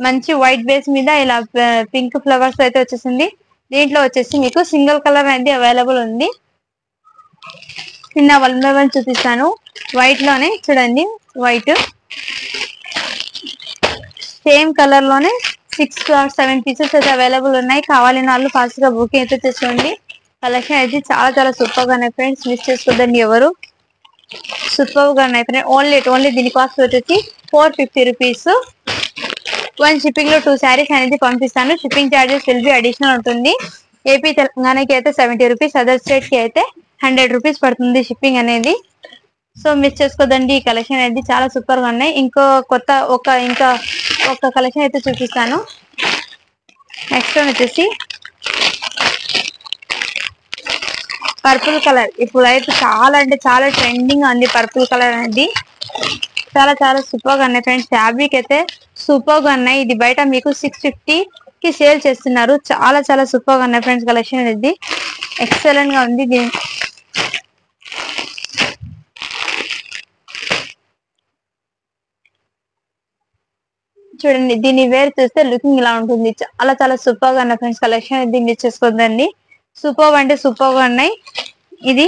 మంచి వైట్ బేస్ మీద ఇలా పింక్ ఫ్లవర్స్ అయితే వచ్చేసింది. దీంట్లో వచ్చేసి మీకు సింగిల్ కలర్ అనేది అవైలబుల్ ఉంది. నిన్న 1 by 1 చూపిస్తాను. వైట్ లోనే చూడండి, వైట్ సేమ్ కలర్ లోనే 6 or 7 పీసెస్ అయితే అవైలబుల్ ఉన్నాయి. కావాలని వాళ్ళు ఫాస్ట్ గా బుకింగ్ అయితే తెచ్చుకోండి. కలెక్షన్ అయితే చాలా చాలా సూపర్ గా ఉన్నాయి ఫ్రెండ్స్. మిస్ చేసుకోవద్దండి ఎవరు. సూపర్ గా ఉన్నాయి ఫ్రెండ్స్. ఓన్లీ దీని కాస్ట్ వచ్చేసి 450 రూపీస్. 1 షిప్పింగ్ లో 2 శారీస్ అనేది పంపిస్తాను. Shipping charges will be additional ఉంటుంది. ఏపీ తెలంగాణకి అయితే 70 రూపీస్, అదర్ స్టేట్ కి అయితే 100 రూపీస్ పడుతుంది షిప్పింగ్ అనేది. సో మిస్ చేసుకోదండి. ఈ కలెక్షన్ అనేది చాలా సూపర్ గా ఉన్నాయి. ఇంకా ఒక కలెక్షన్ అయితే చూపిస్తాను. నెక్స్ట్ వన్ వచ్చేసి పర్పుల్ కలర్. ఇప్పుడు అయితే చాలా ట్రెండింగ్ గా ఉంది పర్పుల్ కలర్ అనేది. చాలా చాలా సూపర్ గా ఉన్నాయి ఫ్రెండ్స్. ఫ్యాబ్రిక్ అయితే సూపర్ గా ఉన్నాయి. ఇది బయట మీకు 650 కి సేల్ చేస్తున్నారు. చాలా చాలా సూపర్ గా ఉన్నాయి ఫ్రెండ్స్. కలెక్షన్ అనేది ఎక్సలెంట్ గా ఉంది. చూడండి, దీన్ని వేర్ చేస్తే లుకింగ్ ఇలా ఉంటుంది. చాలా చాలా సూపర్ గా ఉన్నాయి ఫ్రెండ్స్. కలెక్షన్ ఇది మిస్ చేసుకోండి. సూపర్ అంటే సూపర్ గా ఉన్నాయి. ఇది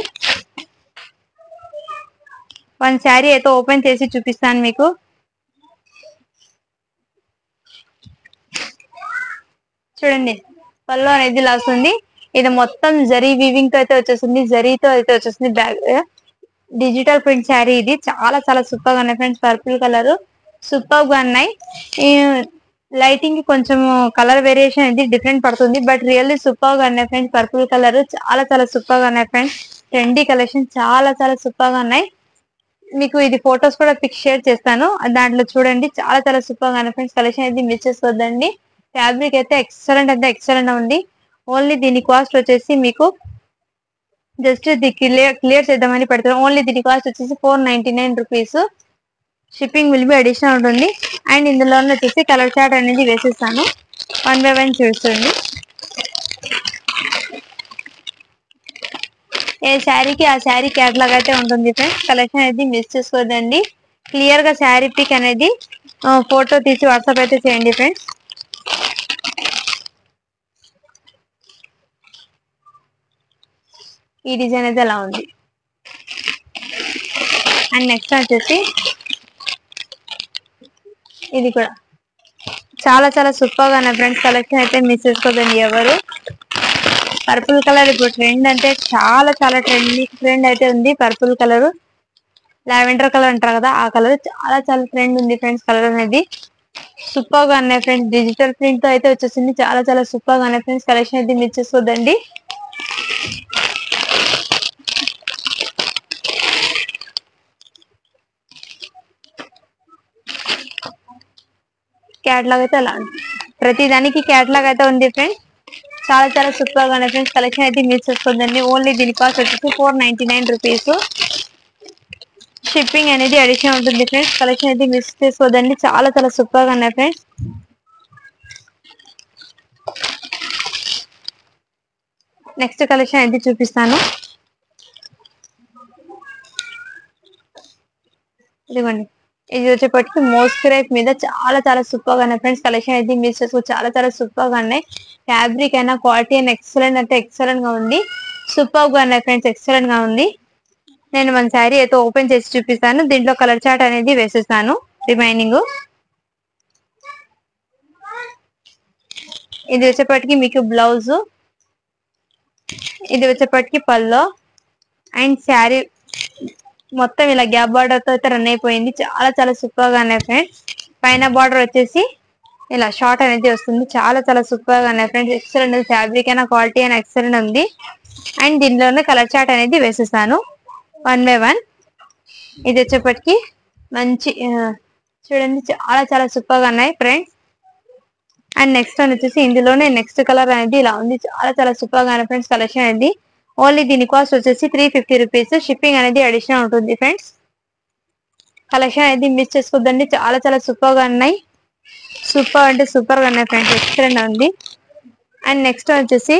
1 శారీ అయితే ఓపెన్ చేసి చూపిస్తాను మీకు. చూడండి, పళ్ళు అనేది ఇలా వస్తుంది. ఇది మొత్తం జరీ వీవింగ్ తో అయితే వచ్చేస్తుంది. జరీతో అయితే వచ్చేస్తుంది. Back digital print sari. ఇది చాలా చాలా సూపర్ గా ఉన్నాయి ఫ్రెండ్స్. పర్పుల్ కలర్ సూపర్ గా ఉన్నాయి. లైటింగ్ కి కొంచెం కలర్ వేరియేషన్ అనేది డిఫరెంట్ పడుతుంది. బట్ రియల్లీ సూపర్ గా ఉన్నాయి ఫ్రెండ్స్. పర్పుల్ కలర్ చాలా చాలా సూపర్ గా ఉన్నాయి ఫ్రెండ్స్. ట్రెండీ కలెక్షన్ చాలా చాలా సూపర్ గా ఉన్నాయి. మీకు ఇది ఫొటోస్ కూడా పిక్ షేర్ చేస్తాను. దాంట్లో చూడండి, చాలా చాలా సూపర్ గా ఉన్నాయి ఫ్రెండ్స్. కలెక్షన్ అయితే మిస్ చేసుకోవద్దండి. ఫ్యాబ్రిక్ అయితే ఎక్సలెంట్ ఉంది. ఓన్లీ దీని కాస్ట్ వచ్చేసి మీకు జస్ట్ ఇది క్లియర్ చేద్దామని పెడతాను. ఓన్లీ దీని కాస్ట్ వచ్చేసి 499 rupees. Shipping will be additional ఉంటుంది. అండ్ ఇందులో వచ్చేసి కలర్ చార్ట్ అనేది వేసేస్తాను. 1 by 1 చూస్తుంది. ఏ శారీకి ఆ శారీ క్యాటలాగ్ అయితే ఉంటుంది ఫ్రెండ్స్. కలెక్షన్ అనేది మిస్ చేసుకోవద్దండి. క్లియర్ గా శారీ పిక్ అనేది ఫోటో తీసి వాట్సాప్ అయితే చేయండి ఫ్రెండ్స్. ఈ డిజైన్ అయితే ఎలా ఉంది. అండ్ నెక్స్ట్ వచ్చేసి ఇది కూడా చాలా చాలా సూపర్ గా ఉన్నాయి ఫ్రెండ్స్. కలెక్షన్ అయితే మిస్ చేసుకోదండి ఎవరు. పర్పుల్ కలర్ ఇప్పుడు ట్రెండ్ అంటే చాలా చాలా ట్రెండ్ అయితే ఉంది. పర్పుల్ కలర్, లావెండర్ కలర్ అంటారు కదా, ఆ కలర్ చాలా చాలా ట్రెండ్ ఉంది ఫ్రెండ్స్. కలర్ అనేది సూపర్ గా ఉన్నాయి ఫ్రెండ్స్. డిజిటల్ ప్రింట్ తో అయితే వచ్చేసింది. చాలా చాలా సూపర్ గా ఉన్నాయి ఫ్రెండ్స్. కలెక్షన్ అయితే మిస్ చేసుకోదండి. క్యాటలాగ్ అయితే అలా ప్రతి దానికి క్యాటలాగ్ అయితే ఉంది ఫ్రెండ్స్. చాలా చాలా సూపర్ గా ఉన్నాయి ఫ్రెండ్స్. కలెక్షన్ అయితే మిస్ చేసుకోదండి. ఓన్లీ దీని కాస్ట్ వచ్చేసి 499 రూపీస్. షిప్పింగ్ అనేది అడిషన్ ఉంటుంది ఫ్రెండ్స్. కలెక్షన్ అయితే మిస్ చేసుకోదండి. చాలా చాలా సూపర్ గా ఉన్నాయి ఫ్రెండ్స్. నెక్స్ట్ కలెక్షన్ అయితే చూపిస్తాను. ఇదిగోండి, ఇది వచ్చేప్పటికి మోస్క్రైప్ మీద చాలా చాలా సూపర్ గా ఉన్నాయి ఫ్రెండ్స్. కలెక్షన్ అయితే మిస్ చేసుకో, చాలా చాలా సూపర్ గా ఉన్నాయి. ఫ్యాబ్రిక్ అయినా క్వాలిటీ అయినా ఎక్సలెంట్ అంటే ఎక్సలెంట్ గా ఉంది. సూపర్ గా ఉన్నాయి ఫ్రెండ్స్. ఎక్సలెంట్ గా ఉంది. నేను మన శారీ అయితే ఓపెన్ చేసి చూపిస్తాను. దీంట్లో కలర్ చార్ట్ అనేది వేసేస్తాను. రిమైనింగ్ ఇది వచ్చేప్పటికి మీకు బ్లౌజ్, ఇది వచ్చేప్పటికి పల్లో, అండ్ శారీ మొత్తం ఇలా గ్యాప్ బార్డర్ తో అయితే రన్ అయిపోయింది. చాలా చాలా సూపర్ గా ఉన్నాయి ఫ్రెండ్స్. పైన బార్డర్ వచ్చేసి ఇలా షార్ట్ అనేది వస్తుంది. చాలా చాలా సూపర్ గా ఉన్నాయి ఫ్రెండ్స్. ఎక్సలెంట్ ఫ్యాబ్రిక్ అయినా క్వాలిటీ అయినా ఎక్సలెంట్ ఉంది. అండ్ దీనిలోనే కలర్ చార్ట్ అనేది వేసేసాను 1 by 1. ఇది వచ్చేప్పటికి మంచి చూడండి, చాలా చాలా సూపర్ గా ఉన్నాయి ఫ్రెండ్స్. అండ్ నెక్స్ట్ వన్ వచ్చేసి ఇందులోనే నెక్స్ట్ కలర్ అనేది ఇలా ఉంది. చాలా చాలా సూపర్ గా ఉన్నాయి ఫ్రెండ్స్. కలెక్షన్ అనేది ఓన్లీ దీని కాస్ట్ వచ్చేసి 350 రూపీస్. షిప్పింగ్ అనేది అడిషనల్ ఉంటుంది ఫ్రెండ్స్. కలెక్షన్ అనేది మిస్ చేసుకోద్దండి. చాలా చాలా సూపర్ గా ఉన్నాయి. సూపర్ అంటే సూపర్ గా ఉన్నాయి ఫ్రెండ్స్. ఎక్సలెంట్ ఉంది. అండ్ నెక్స్ట్ వచ్చేసి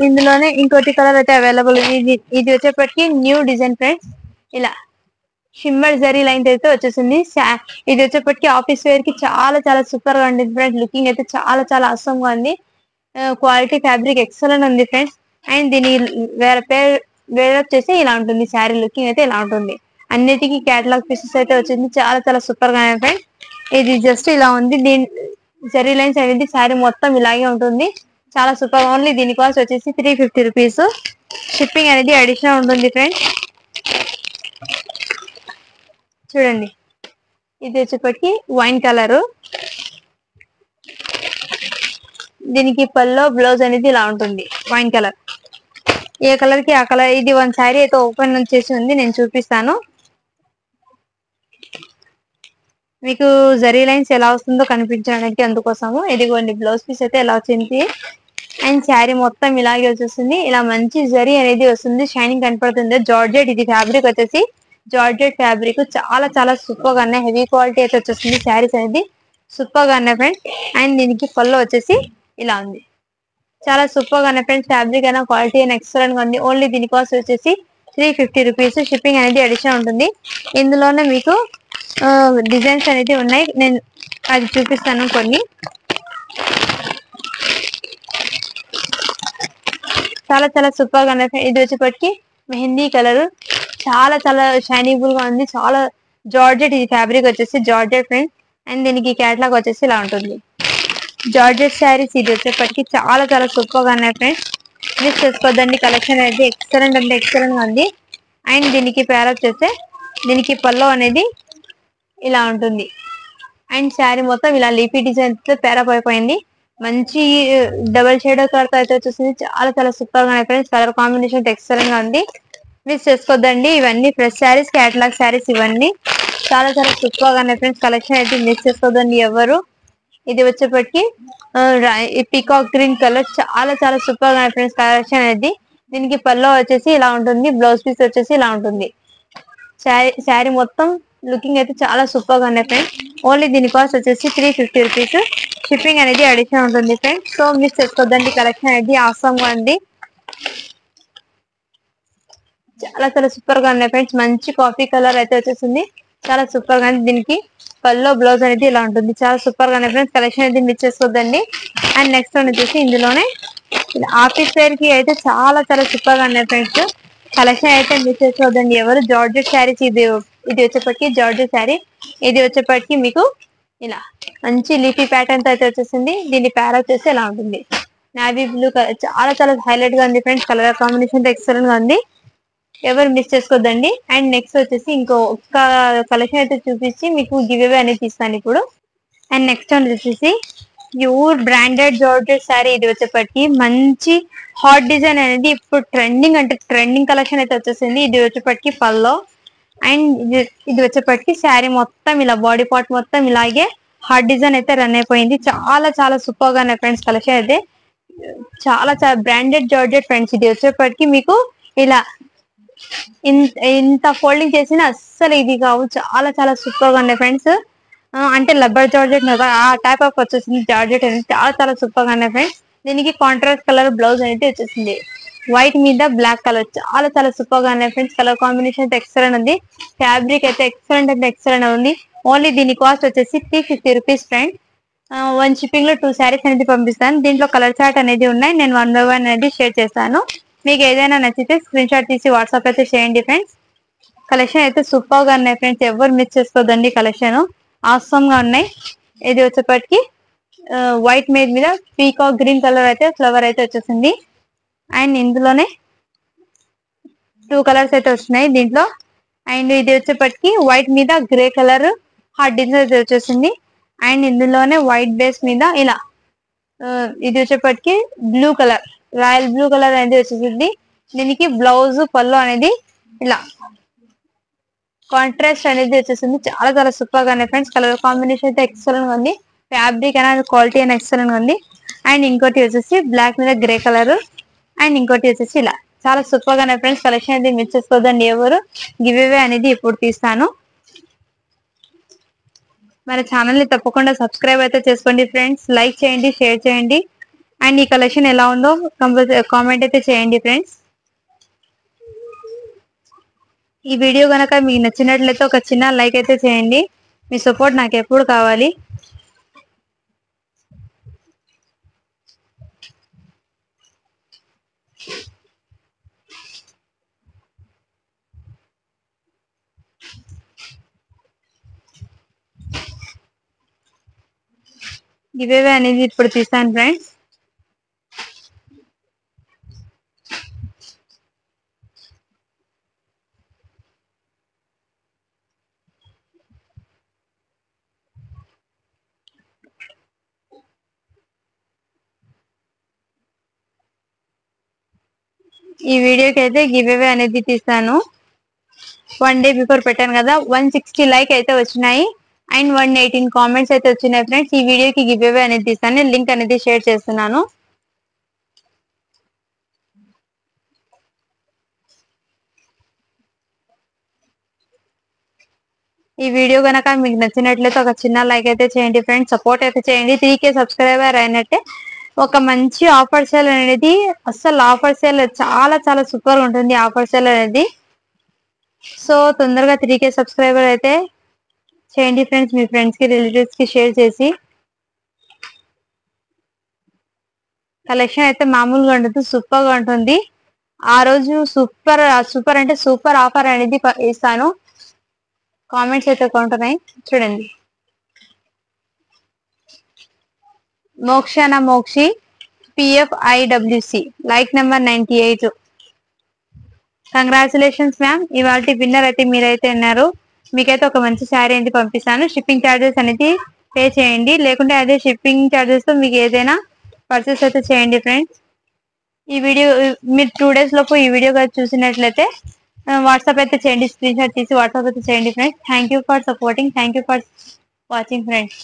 ఇందులోనే ఇంకోటి కలర్ అయితే అవైలబుల్. ఇది వచ్చేప్పటికి న్యూ డిజైన్ ఫ్రెండ్స్. ఇలా షిమ్మర్ జరీ లైన్ అయితే వచ్చేసింది. ఇది వచ్చేప్పటికి ఆఫీస్ వేర్ కి చాలా చాలా సూపర్ గా ఉంది ఫ్రెండ్స్. లుకింగ్ అయితే చాలా చాలా అవసరం గా ఉంది. క్వాలిటీ ఫ్యాబ్రిక్ ఎక్సలెంట్ ఉంది ఫ్రెండ్స్. అండ్ దీని వేర్ వచ్చేసి ఇలా ఉంటుంది. శారీ లుకింగ్ అయితే ఇలా ఉంటుంది. అన్నిటికీ క్యాటలాగ్ పీసెస్ అయితే వచ్చింది. చాలా చాలా సూపర్ గా ఉంది ఫ్రెండ్స్. ఇది జస్ట్ ఇలా ఉంది. దీని జరీ లైన్స్ అనేది శారీ మొత్తం ఇలాగే ఉంటుంది. చాలా సూపర్. ఓన్లీ దీని కాస్ట్ వచ్చేసి 350 రూపీస్. షిప్పింగ్ అనేది అడిషనల్ ఉంటుంది ఫ్రెండ్స్. చూడండి, ఇది వచ్చేప్పటికి వైన్ కలర్. దీనికి పల్లో బ్లౌజ్ అనేది ఇలా ఉంటుంది. వైన్ కలర్, ఏ కలర్ కి ఆ కలర్. ఇది వన్ శారీ అయితే ఓపెన్ చేసి ఉంది, నేను చూపిస్తాను మీకు. జరీ లైన్స్ ఎలా వస్తుందో కనిపించడానికి అందుకోసము. ఇదిగోండి, బ్లౌజ్ పీస్ అయితే ఎలా వచ్చింది. అండ్ శారీ మొత్తం ఇలాగే వచ్చేస్తుంది. ఇలా మంచి జరీ అనేది వస్తుంది. షైనింగ్ కనపడుతుంది. జార్జెట్, ఇది ఫ్యాబ్రిక్ వచ్చేసి జార్జెట్ ఫ్యాబ్రిక్. చాలా చాలా సూపర్ గా ఉన్నాయి. హెవీ క్వాలిటీ అయితే వచ్చేస్తుంది. శారీస్ అనేది సూపర్ గా ఉన్నాయి ఫ్రెండ్స్. అండ్ దీనికి పళ్ళు వచ్చేసి ఇలా ఉంది. చాలా సూపర్ గా ఉన్నాయి ఫ్రెండ్స్. ఫ్యాబ్రిక్ అయినా క్వాలిటీ అయినా ఎక్సలెంట్ గా ఉంది. ఓన్లీ దీని కాస్ట్ వచ్చేసి 350 రూపీస్. షిప్పింగ్ అనేది అడిషనల్ ఉంటుంది. ఇందులోనే మీకు డిజైన్స్ అనేది ఉన్నాయి. నేను అది చూపిస్తాను కొన్ని. చాలా చాలా సూపర్ గా ఉన్నాయి. ఇది వచ్చేప్పటికి మెహందీ కలర్. చాలా చాలా షైనింగ్ గా ఉంది. చాలా జార్జెట్, ఇది ఫ్యాబ్రిక్ వచ్చేసి జార్జెట్ ఫ్రెండ్స్. అండ్ దీనికి క్యాటలాగ్ వచ్చేసి ఇలా ఉంటుంది. జార్జెట్ శారీస్. ఇది వచ్చేప్పటికి చాలా చాలా సూపర్ గా ఉన్నాయి ఫ్రెండ్స్. మిస్ చేసుకోవద్దండి. కలెక్షన్ అనేది ఎక్సలెంట్ అంటే ఎక్సలెంట్ గా ఉంది. అండ్ దీనికి పేర్ వచ్చేస్తే దీనికి పల్లో అనేది ఇలా ఉంటుంది. అండ్ శారీ మొత్తం ఇలా లీఫీ డిజైన్ తో పేరప్ అయిపోయింది. మంచి డబల్ షేడ్ కలర్ తో అయితే వచ్చేసింది. చాలా చాలా సూపర్ గా ఉన్నాయి ఫ్రెండ్స్. కలర్ కాంబినేషన్ ఎక్సలెంట్ గా ఉంది. మిస్ చేసుకోవద్దండి. ఇవన్నీ ఫ్రెష్ శారీస్, క్యాటలాగ్ శారీస్. ఇవన్నీ చాలా చాలా సూపర్ గా ఉన్నాయి ఫ్రెండ్స్. కలెక్షన్ అయితే మిస్ చేసుకోవద్దండి ఎవరు. ఇది వచ్చేప్పటికి పీకాక్ గ్రీన్ కలర్. చాలా చాలా సూపర్ గా ఉన్నాయి ఫ్రెండ్స్. కలెక్షన్ అనేది దీనికి పల్లో వచ్చేసి ఇలా ఉంటుంది. బ్లౌజ్ పీస్ వచ్చేసి ఇలా ఉంటుంది. శారీ మొత్తం లుకింగ్ అయితే చాలా సూపర్ గా ఉన్నాయి ఫ్రెండ్స్. ఓన్లీ దీని కాస్ట్ వచ్చేసి 350 రూపీస్. షిప్పింగ్ అనేది అడిషన్ ఉంటుంది ఫ్రెండ్స్. సో మిస్ చేసుకోవద్దండి, కలెక్షన్ అనేది ఆసమ్ గా ఉంది. చాలా చాలా సూపర్ గా ఉన్నాయి ఫ్రెండ్స్. మంచి కాఫీ కలర్ అయితే వచ్చేసింది, చాలా సూపర్ గా ఉంది. దీనికి పల్లో బ్లౌజ్ అనేది ఇలా ఉంటుంది, చాలా సూపర్ గా ఉన్నాయి ఫ్రెండ్స్. కలెక్షన్ అనేది మిస్ చేసుకోవద్దండి. అండ్ నెక్స్ట్ వన్ వచ్చేసి ఇందులోనే ఆఫీస్ వేర్ కి అయితే చాలా చాలా సూపర్ గా ఉన్నాయి ఫ్రెండ్స్. కలెక్షన్ అయితే మిస్ చేసుకోవద్దండి ఎవరు. జార్జెట్ శారీస్, ఇది వచ్చేప్పటికి జార్జెట్ శారీ. ఇది వచ్చేప్పటికి మీకు ఇలా మంచి లీఫీ ప్యాటర్న్ తో అయితే వచ్చేసింది. దీని ప్యార వచ్చేసి ఇలా ఉంటుంది, నావీ బ్లూ కలర్. చాలా చాలా హైలైట్ గా ఉంది ఫ్రెండ్స్. కలర్ కాంబినేషన్ ఎక్సలెంట్ గా ఉంది, ఎవరు మిస్ చేసుకోవద్దండి. అండ్ నెక్స్ట్ వచ్చేసి ఒక్క కలెక్షన్ అయితే చూపించి మీకు గివ్ అవే అనేది ఇస్తాను ఇప్పుడు. అండ్ నెక్స్ట్ వన్ వచ్చేసి ప్యూర్ బ్రాండెడ్ జార్జెట్ శారీ. ఇది వచ్చేప్పటికి మంచి హాట్ డిజైన్ అనేది ఇప్పుడు ట్రెండింగ్, అంటే ట్రెండింగ్ కలెక్షన్ అయితే వచ్చేసింది. ఇది వచ్చేప్పటికి పల్లో. అండ్ ఇది వచ్చేప్పటికి శారీ మొత్తం ఇలా బాడీ పార్ట్ మొత్తం ఇలాగే హార్ట్ డిజైన్ అయితే రన్ అయిపోయింది. చాలా చాలా సూపర్ గా ఉన్నాయి ఫ్రెండ్స్. కలెక్షన్ అయితే చాలా చాలా బ్రాండెడ్ జార్జెట్ ఫ్రెండ్స్. ఇది వచ్చేప్పటికి మీకు ఇలా ఇంత ఫోల్డింగ్ చేసిన అస్సలు ఇది కావు, చాలా చాలా సూపర్ గా ఉన్నాయి ఫ్రెండ్స్. అంటే లబ్బర్ జార్జెట్ ఆ టైప్ ఆఫ్ వచ్చేసింది జార్జెట్ అనేది, చాలా చాలా సూపర్ గా ఉన్నాయి ఫ్రెండ్స్. దీనికి కాంట్రాస్ట్ కలర్ బ్లౌజ్ అనేది వచ్చేసింది, వైట్ మీద బ్లాక్ కలర్. చాలా చాలా సూపర్ గా ఉన్నాయి ఫ్రెండ్స్. కలర్ కాంబినేషన్ అయితే ఎక్సలెంట్ ఉంది, ఫ్యాబ్రిక్ అయితే ఎక్సలెంట్ అంటే ఎక్సలెంట్ ఉంది. ఓన్లీ దీని కాస్ట్ వచ్చేసి 350 రూపీస్ ఫ్రెండ్. 1 షిప్పింగ్ లో 2 శారీస్ అనేది పంపిస్తాను. దీంట్లో కలర్ చార్ట్ అనేది ఉన్నాయి, నేను 1 by 1 అనేది షేర్ చేస్తాను. మీకు ఏదైనా నచ్చితే స్క్రీన్ షాట్ తీసి వాట్సాప్ అయితే చేయండి ఫ్రెండ్స్. కలెక్షన్ అయితే సూపర్ గా ఉన్నాయి ఫ్రెండ్స్, ఎవరు మిస్ చేసుకోదండి. కలెక్షన్ ఆసమ్ గా ఉన్నాయి. ఇది వచ్చేప్పటికి వైట్ మీద పీకాక్ గ్రీన్ కలర్ అయితే ఫ్లవర్ అయితే వచ్చేసింది. అండ్ ఇందులోనే 2 కలర్స్ అయితే వచ్చినాయి దీంట్లో. అండ్ ఇది వచ్చేప్పటికి వైట్ మీద గ్రే కలర్ హార్ట్ డిజైన్ అయితే వచ్చేసింది. అండ్ ఇందులోనే వైట్ బేస్ మీద ఇలా ఇది వచ్చేప్పటికి blue colour, royal blue colour అనేది వచ్చేసింది. దీనికి బ్లౌజ్ పళ్ళు అనేది ఇలా కాంట్రాస్ట్ అనేది వచ్చేసింది. చాలా చాలా సూపర్ గా ఉన్నాయి ఫ్రెండ్స్. కలర్ కాంబినేషన్ అయితే ఎక్సలెంట్ గా ఉంది, ఫ్యాబ్రిక్ అనేది క్వాలిటీ అనేది ఎక్సలెంట్ గా ఉంది. అండ్ ఇంకోటి వచ్చేసి బ్లాక్ మీద గ్రే కలర్. అండ్ ఇంకోటి వచ్చేసి ఇలా చాలా సూపర్ గా ఉన్నాయి ఫ్రెండ్స్. కలెక్షన్ అనేది మిస్ చేసుకోదండి ఎవరు. గివ్ అవే అనేది ఇప్పుడు తీస్తాను. మన ఛానల్ ని తప్పకుండా సబ్స్క్రైబ్ అయితే చేసుకోండి ఫ్రెండ్స్, లైక్ చేయండి, షేర్ చేయండి. అండ్ ఈ కలెక్షన్ ఎలా ఉందో కంపల్సరీ కామెంట్ అయితే చేయండి ఫ్రెండ్స్. ఈ వీడియో కనుక మీకు నచ్చినట్లయితే ఒక చిన్న లైక్ అయితే చేయండి, మీ సపోర్ట్ నాకు ఎప్పుడు కావాలి. గివ్ అవే అనేది ఇప్పుడు తీస్తాను ఫ్రెండ్స్. ఈ వీడియోకి అయితే గివ్ అవే అనేది తీస్తాను. 1 డే బిఫోర్ పెట్టాను కదా, 160 లైక్ అయితే వచ్చినాయి. అండ్ 118 కామెంట్స్ అయితే వచ్చినాయి ఫ్రెండ్స్. ఈ వీడియోకి గివ్ అవే అనేది తీస్తాను, లింక్ అనేది షేర్ చేస్తున్నాను. ఈ వీడియో కనుక మీకు నచ్చినట్లయితే ఒక చిన్న లైక్ అయితే చేయండి ఫ్రెండ్స్, సపోర్ట్ అయితే చేయండి. 3K సబ్స్క్రైబర్ అయినట్టే. ఒక మంచి ఆఫర్ సేల్ అనేది, అసలు ఆఫర్ సేల్ చాలా చాలా సూపర్ ఉంటుంది ఆఫర్ సేల్ అనేది. సో తొందరగా 3K సబ్స్క్రైబర్ అయితే చేయండి ఫ్రెండ్స్, మీ ఫ్రెండ్స్ కి రిలేటివ్స్ కి షేర్ చేసి. కలెక్షన్ అయితే మామూలుగా ఉంటుంది, సూపర్ గా ఉంటుంది. ఆ రోజు సూపర్ సూపర్ అంటే సూపర్ ఆఫర్ అనేది ఇస్తాను. కామెంట్స్ అయితే కొంటున్నాయి చూడండి. మోక్షన Mokshi PFIWC like number 98. Congratulations ma'am, ఇవాళ విన్నర్ అయితే మీరైతే ఉన్నారు. మీకైతే ఒక మంచి శారీ అనేది పంపిస్తాను. షిప్పింగ్ ఛార్జెస్ అనేది పే చేయండి, లేకుంటే అదే షిప్పింగ్ ఛార్జెస్ తో మీకు ఏదైనా పర్చేస్ అయితే చేయండి ఫ్రెండ్స్. ఈ వీడియో మీరు 2 days లోపు ఈ వీడియో చూసినట్లయితే వాట్సాప్ అయితే చేయండి, స్క్రీన్ షాట్ తీసి వాట్సాప్ అయితే చేయండి friends. Thank you for supporting, thank you for watching friends.